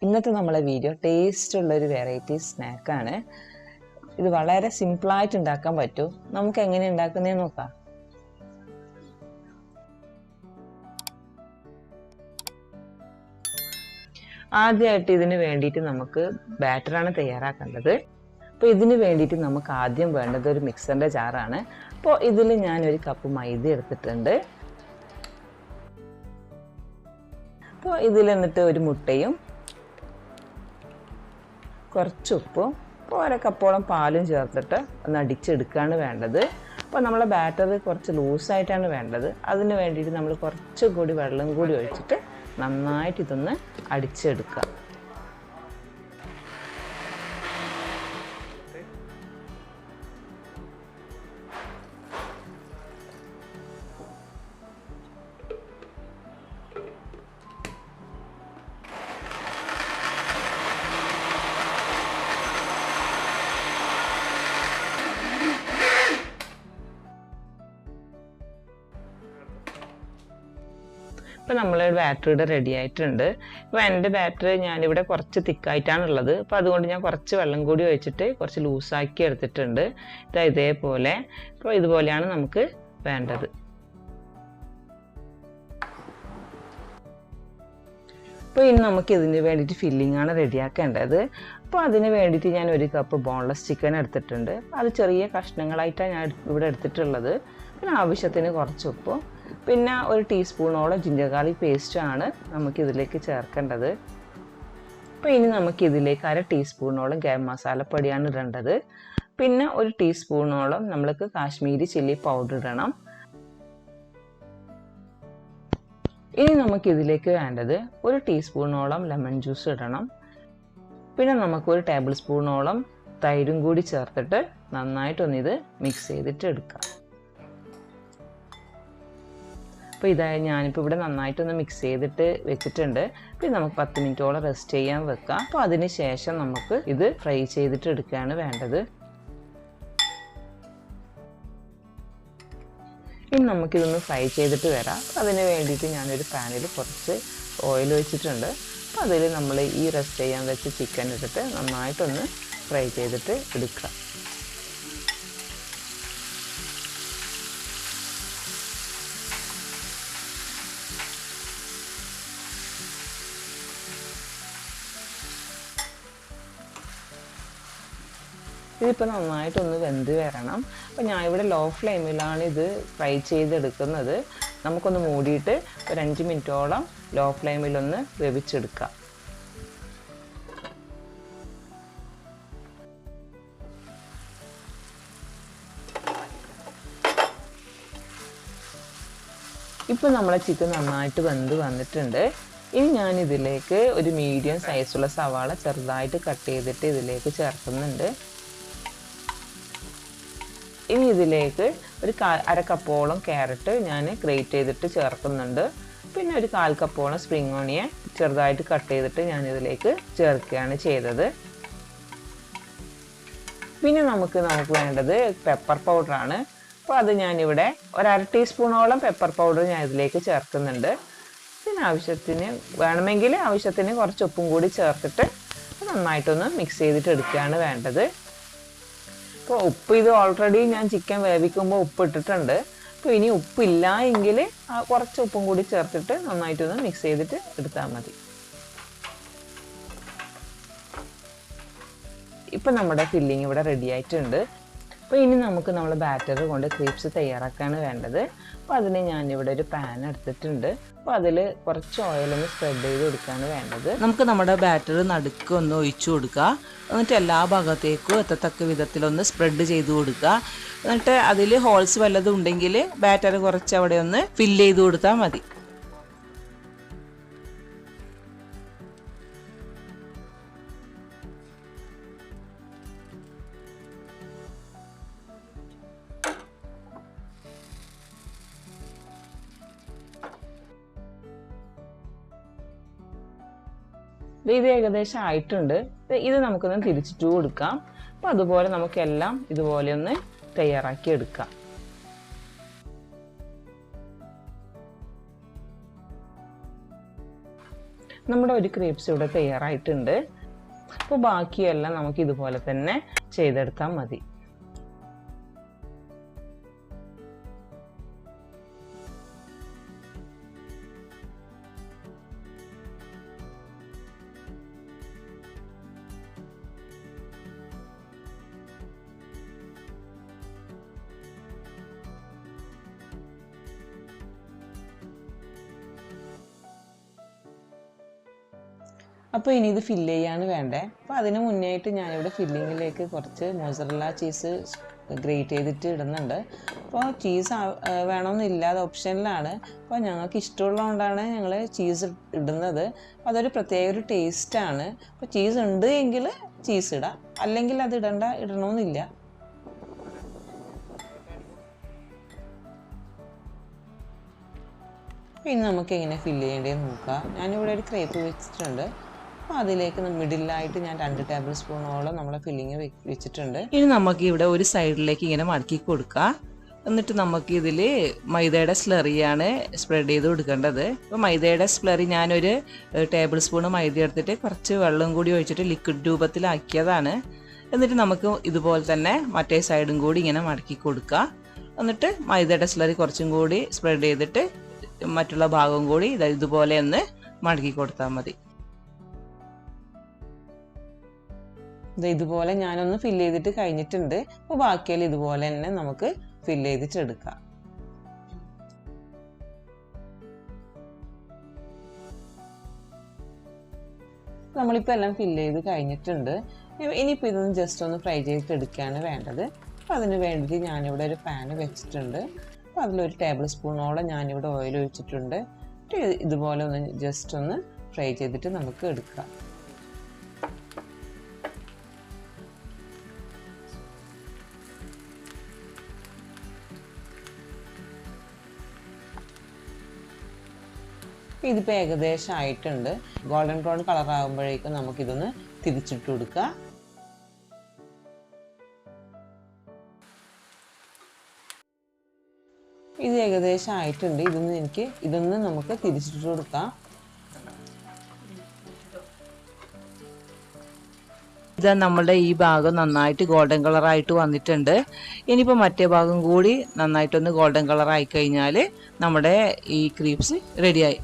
ഇന്നത്തെ നമ്മളെ video taste ഉള്ള ഒരു വെറൈറ്റി സ്നാക്കാണ്. ഇത് വളരെ സിമ്പിളായിട്ട് ഉണ്ടാക്കാൻ പറ്റും. നമുക്ക് എങ്ങനെ ഉണ്ടാക്കുന്നതെന്ന് നോക്കാം. ആദ്യമായിട്ട് ഇതിന് വേണ്ടിയിട്ട് നമുക്ക് ബാറ്ററാണ് തയ്യാറാക്കേണ്ടത്. അപ്പോൾ ഇതിന് വേണ്ടിയിട്ട് നമുക്ക് ആദ്യം വേണ്ടത് ഒരു മിക്സറിൻ്റെ ജാറാണ്. അപ്പോൾ ഇതിൽ ഞാനൊരു കപ്പ് മൈദ എടുത്തിട്ടുണ്ട്. അപ്പോൾ ഇതിൽ എന്നിട്ട് ഒരു മുട്ടയും കുറച്ച് ഉപ്പും ഒരു കപ്പോളം പാലും ചേർത്തിട്ട് ഒന്ന് അടിച്ചെടുക്കുകയാണ് വേണ്ടത്. അപ്പോൾ നമ്മളെ ബാറ്റർ കുറച്ച് ലൂസായിട്ടാണ് വേണ്ടത്. അതിന് വേണ്ടിയിട്ട് നമ്മൾ കുറച്ചുകൂടി വെള്ളം കൂടി ഒഴിച്ചിട്ട് നന്നായിട്ട് ഇതൊന്ന് അടിച്ചെടുക്കുക. ഇപ്പോൾ നമ്മളെ ബാറ്ററിയുടെ റെഡി ആയിട്ടുണ്ട്. ഇപ്പോൾ എൻ്റെ ബാറ്ററി ഞാനിവിടെ കുറച്ച് തിക്കായിട്ടാണുള്ളത്. അപ്പോൾ അതുകൊണ്ട് ഞാൻ കുറച്ച് വെള്ളം കൂടി ഒഴിച്ചിട്ട് കുറച്ച് ലൂസാക്കി എടുത്തിട്ടുണ്ട്. ഇതേപോലെ ഇപ്പോൾ ഇതുപോലെയാണ് നമുക്ക് വേണ്ടത്. അപ്പോൾ ഇനി നമുക്ക് ഇതിന് വേണ്ടിയിട്ട് ഫില്ലിംഗ് ആണ് റെഡിയാക്കേണ്ടത്. അപ്പോൾ അതിന് വേണ്ടിയിട്ട് ഞാൻ ഒരു കപ്പ് ബോൺലെസ് ചിക്കൻ എടുത്തിട്ടുണ്ട്. അത് ചെറിയ കഷ്ണങ്ങളായിട്ടാണ് ഞാൻ ഇവിടെ എടുത്തിട്ടുള്ളത്. പിന്നെ ആവശ്യത്തിന് കുറച്ച് ഉപ്പും പിന്നെ ഒരു ടീസ്പൂണോളം ജിഞ്ചർ ഗാർലിക് പേസ്റ്റാണ് നമുക്കിതിലേക്ക് ചേർക്കേണ്ടത്. അപ്പോൾ ഇനി നമുക്കിതിലേക്ക് 1/2 ടീസ്പൂണോളം ഗരം മസാലപ്പൊടിയാണ് ഇടേണ്ടത്. പിന്നെ ഒരു ടീസ്പൂണോളം നമ്മൾക്ക് കാശ്മീരി ചില്ലി പൗഡർ ഇടണം. ഇനി നമുക്കിതിലേക്ക് വേണ്ടത് ഒരു ടീസ്പൂണോളം ലെമൺ ജ്യൂസ് ഇടണം. പിന്നെ നമുക്കൊരു ടേബിൾ സ്പൂണോളം തൈരും കൂടി ചേർത്തിട്ട് നന്നായിട്ടൊന്നിത് മിക്സ് ചെയ്തിട്ട് എടുക്കാം. അപ്പോൾ ഇതായി ഞാനിപ്പോൾ ഇവിടെ നന്നായിട്ടൊന്ന് മിക്സ് ചെയ്തിട്ട് വെച്ചിട്ടുണ്ട്. പിന്നെ നമുക്ക് 10 മിനിറ്റോളം റെസ്റ്റ് ചെയ്യാൻ വെക്കാം. അപ്പോൾ അതിന് ശേഷം നമുക്ക് ഇത് ഫ്രൈ ചെയ്തിട്ട് എടുക്കുകയാണ് വേണ്ടത്. ഇനി നമുക്കിതൊന്ന് ഫ്രൈ ചെയ്തിട്ട് വരാം. അതിന് വേണ്ടിയിട്ട് ഞാനൊരു പാനിൽ കുറച്ച് ഓയിൽ ഒഴിച്ചിട്ടുണ്ട്. അപ്പോൾ അതിൽ നമ്മൾ ഈ റെസ്റ്റ് ചെയ്യാൻ വെച്ച ചിക്കൻ ഇട്ടിട്ട് നന്നായിട്ടൊന്ന് ഫ്രൈ ചെയ്തിട്ട് എടുക്കുക. ഇതിപ്പോൾ നന്നായിട്ടൊന്ന് വെന്ത് വരണം. അപ്പോൾ ഞാൻ ഇവിടെ ലോ ഫ്ലെയിമിലാണ് ഇത് ഫ്രൈ ചെയ്തെടുക്കുന്നത്. നമുക്കൊന്ന് മൂടിയിട്ട് ഒരു 5 മിനിറ്റോളം ലോ ഫ്ലെയിമിലൊന്ന് വേവിച്ചെടുക്കാം. ഇപ്പോൾ നമ്മളെ ചിക്കൻ നന്നായിട്ട് വെന്ത് വന്നിട്ടുണ്ട്. ഇനി ഞാനിതിലേക്ക് ഒരു മീഡിയം സൈസുള്ള സവാള ചെറുതായിട്ട് കട്ട് ചെയ്തിട്ട് ഇതിലേക്ക് ചേർക്കുന്നുണ്ട്. ഇനി ഇതിലേക്ക് ഒരു 1/2 കപ്പോളം ക്യാരറ്റ് ഞാൻ ഗ്രേറ്റ് ചെയ്തിട്ട് ചേർക്കുന്നുണ്ട്. പിന്നെ ഒരു 1/4 കപ്പോളം സ്പ്രിംഗ് ഓണിയൻ ചെറുതായിട്ട് കട്ട് ചെയ്തിട്ട് ഞാൻ ഇതിലേക്ക് ചേർക്കുകയാണ് ചെയ്തത്. പിന്നെ നമുക്ക് വേണ്ടത് പെപ്പർ പൗഡറാണ്. അപ്പോൾ അത് ഞാനിവിടെ ഒരു 1/2 ടീസ്പൂണോളം പെപ്പർ പൗഡർ ഞാൻ ഇതിലേക്ക് ചേർക്കുന്നുണ്ട്. പിന്നെ ആവശ്യത്തിന് വേണമെങ്കിൽ ആവശ്യത്തിന് കുറച്ച് ഉപ്പും കൂടി ചേർത്തിട്ട് നന്നായിട്ടൊന്ന് മിക്സ് ചെയ്തിട്ട് എടുക്കുകയാണ് വേണ്ടത്. അപ്പോൾ ഉപ്പ് ഇത് ഓൾറെഡി ഞാൻ ചിക്കൻ വേവിക്കുമ്പോൾ ഉപ്പ് ഇട്ടിട്ടുണ്ട്. അപ്പോൾ ഇനി ഉപ്പില്ല എങ്കിൽ കുറച്ച് ഉപ്പും കൂടി ചേർത്തിട്ട് നന്നായിട്ടൊന്ന് മിക്സ് ചെയ്തിട്ട് എടുത്താൽ മതി. ഇപ്പം നമ്മുടെ ഫില്ലിങ് ഇവിടെ റെഡി ആയിട്ടുണ്ട്. അപ്പോൾ ഇനി നമുക്ക് നമ്മൾ ബാറ്റർ കൊണ്ട് ക്രീപ്സ് തയ്യാറാക്കാണ് വേണ്ടത്. അപ്പോൾ അതിന് ഞാനിവിടെ ഒരു പാൻ എടുത്തിട്ടുണ്ട്. അപ്പോൾ അതിൽ കുറച്ച് ഓയിലൊന്ന് സ്പ്രെഡ് ചെയ്ത് കൊടുക്കുകയാണ് വേണ്ടത്. നമുക്ക് നമ്മുടെ ബാറ്റർ നടുക്ക് ഒന്ന് ഒഴിച്ചു കൊടുക്കുക. എന്നിട്ട് എല്ലാ ഭാഗത്തേക്കും എത്തത്തക്ക വിധത്തിലൊന്ന് സ്പ്രെഡ് ചെയ്ത് കൊടുക്കുക. എന്നിട്ട് അതിൽ ഹോൾസ് വല്ലതും ഉണ്ടെങ്കിൽ ബാറ്റർ കുറച്ച് അവിടെ ഒന്ന് ഫില്ല് ചെയ്ത് കൊടുത്താൽ മതി. ഇത് ഏകദേശം ആയിട്ടുണ്ട്. ഇത് നമുക്കൊന്ന് തിരിച്ചിട്ട് കൊടുക്കാം. അപ്പോൾ അതുപോലെ നമുക്കെല്ലാം ഇതുപോലെ ഒന്ന് തയ്യാറാക്കി എടുക്കാം. നമ്മുടെ ഒരു ക്രേപ്സ് ഇവിടെ തയ്യാറായിട്ടുണ്ട്. അപ്പോൾ ബാക്കിയെല്ലാം നമുക്ക് ഇതുപോലെ തന്നെ ചെയ്തെടുത്താൽ മതി. അപ്പോൾ ഇനി ഇത് ഫില്ല് ചെയ്യാണ് വേണ്ടേ. അപ്പോൾ അതിന് മുന്നേ ആയിട്ട് ഞാനിവിടെ ഫില്ലിങ്ങിലേക്ക് കുറച്ച് മോസറല്ല ചീസ് ഗ്രേറ്റ് ചെയ്തിട്ട് ഇടുന്നുണ്ട്. അപ്പോൾ ചീസ് വേണമെന്നില്ല, അത് ഓപ്ഷനിലാണ്. അപ്പോൾ ഞങ്ങൾക്ക് ഇഷ്ടമുള്ളതുകൊണ്ടാണ് ഞങ്ങൾ ചീസ് ഇടുന്നത്. അപ്പോൾ അതൊരു പ്രത്യേക ഒരു ടേസ്റ്റാണ്. അപ്പോൾ ചീസ് ഉണ്ട് എങ്കിൽ ചീസ് ഇടാം, അല്ലെങ്കിൽ അത് ഇടണമെന്നില്ല. പിന്നെ നമുക്ക് എങ്ങനെ ഫില്ല് ചെയ്യേണ്ടതെന്ന് നോക്കാം. ഞാനിവിടെ ഒരു ക്രേപ്പ് വെച്ചിട്ടുണ്ട്. അപ്പോൾ അതിലേക്ക് മിഡിലായിട്ട് ഞാൻ 2 ടേബിൾ സ്പൂണോളം നമ്മളെ ഫില്ലിങ് വെച്ചിട്ടുണ്ട്. ഇനി നമുക്ക് ഇവിടെ ഒരു സൈഡിലേക്ക് ഇങ്ങനെ മടക്കി കൊടുക്കാം. എന്നിട്ട് നമുക്ക് ഇതിൽ മൈദയുടെ സ്ലറിയാണ് സ്പ്രെഡ് ചെയ്ത് കൊടുക്കേണ്ടത്. അപ്പോൾ മൈദയുടെ സ്ലറി ഞാനൊരു ടേബിൾ സ്പൂൺ മൈദ എടുത്തിട്ട് കുറച്ച് വെള്ളം കൂടി ഒഴിച്ചിട്ട് ലിക്വിഡ് രൂപത്തിലാക്കിയതാണ്. എന്നിട്ട് നമുക്ക് ഇതുപോലെ തന്നെ മറ്റേ സൈഡും കൂടി ഇങ്ങനെ മടക്കി കൊടുക്കുക. എന്നിട്ട് മൈദയുടെ സ്ലറി കുറച്ചും കൂടി സ്പ്രെഡ് ചെയ്തിട്ട് മറ്റുള്ള ഭാഗവും കൂടി ഇതുപോലെ ഒന്ന് മടക്കി കൊടുത്താൽ മതി. ഇതുപോലെ ഞാനൊന്ന് ഫില്ല് ചെയ്തിട്ട് കഴിഞ്ഞിട്ടുണ്ട്. അപ്പോൾ ബാക്കിയെല്ലാം ഇതുപോലെ തന്നെ നമുക്ക് ഫില്ല് ചെയ്തിട്ടെടുക്കാം. നമ്മളിപ്പോൾ എല്ലാം ഫില്ല് ചെയ്ത് കഴിഞ്ഞിട്ടുണ്ട്. ഇനിയിപ്പോൾ ഇതൊന്ന് ജസ്റ്റ് ഒന്ന് ഫ്രൈ ചെയ്തിട്ട് എടുക്കുകയാണ് വേണ്ടത്. അപ്പോൾ അതിന് വേണ്ടിയിട്ട് ഞാനിവിടെ ഒരു പാൻ വെച്ചിട്ടുണ്ട്. അപ്പോൾ അതിലൊരു ടേബിൾ സ്പൂണോളം ഞാനിവിടെ ഓയിൽ ഒഴിച്ചിട്ടുണ്ട്. ഇതുപോലെ ഒന്ന് ജസ്റ്റ് ഒന്ന് ഫ്രൈ ചെയ്തിട്ട് നമുക്ക് എടുക്കാം. ഇതിപ്പോൾ ഏകദേശം ആയിട്ടുണ്ട്. ഗോൾഡൻ ബ്രൗൺ കളർ ആകുമ്പോഴേക്കും നമുക്കിതൊന്ന് തിരിച്ചിട്ട് കൊടുക്കാം. ഇത് ഏകദേശം ആയിട്ടുണ്ട്. ഇതൊന്ന് നമുക്ക് തിരിച്ചിട്ട് കൊടുക്കാം. ഇതാ നമ്മളുടെ ഈ ഭാഗം നന്നായിട്ട് ഗോൾഡൻ കളറായിട്ട് വന്നിട്ടുണ്ട്. ഇനിയിപ്പോൾ മറ്റേ ഭാഗം കൂടി നന്നായിട്ടൊന്ന് ഗോൾഡൻ കളറായി കഴിഞ്ഞാൽ നമ്മുടെ ഈ ക്രീപ്സ് റെഡിയായി.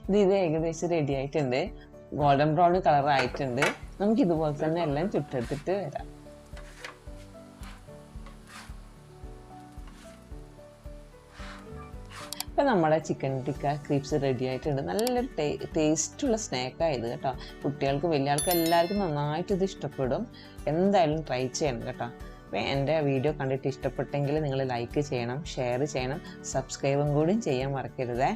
ഇത് ഏകദേശം റെഡി ആയിട്ടുണ്ട്. ഗോൾഡൻ ബ്രൗൺ കളർ ആയിട്ടുണ്ട്. നമുക്ക് ഇതുപോലെ തന്നെ എല്ലാം ചുട്ടെടുത്തിട്ട് വരാം. ഇപ്പം നമ്മുടെ ചിക്കൻ ടിക്ക ക്രീപ്സ് റെഡി ആയിട്ടുണ്ട്. നല്ലൊരു ടേസ്റ്റുള്ള സ്നാക്കായത് കേട്ടോ. കുട്ടികൾക്ക് വലിയ ആൾക്ക് എല്ലാവർക്കും നന്നായിട്ട് ഇത് ഇഷ്ടപ്പെടും. എന്തായാലും ട്രൈ ചെയ്യണം കേട്ടോ. അപ്പോൾ എൻ്റെ വീഡിയോ കണ്ടിട്ട് ഇഷ്ടപ്പെട്ടെങ്കിൽ നിങ്ങൾ ലൈക്ക് ചെയ്യണം, ഷെയർ ചെയ്യണം, സബ്സ്ക്രൈബും കൂടി ചെയ്യാൻ മറക്കരുതേ.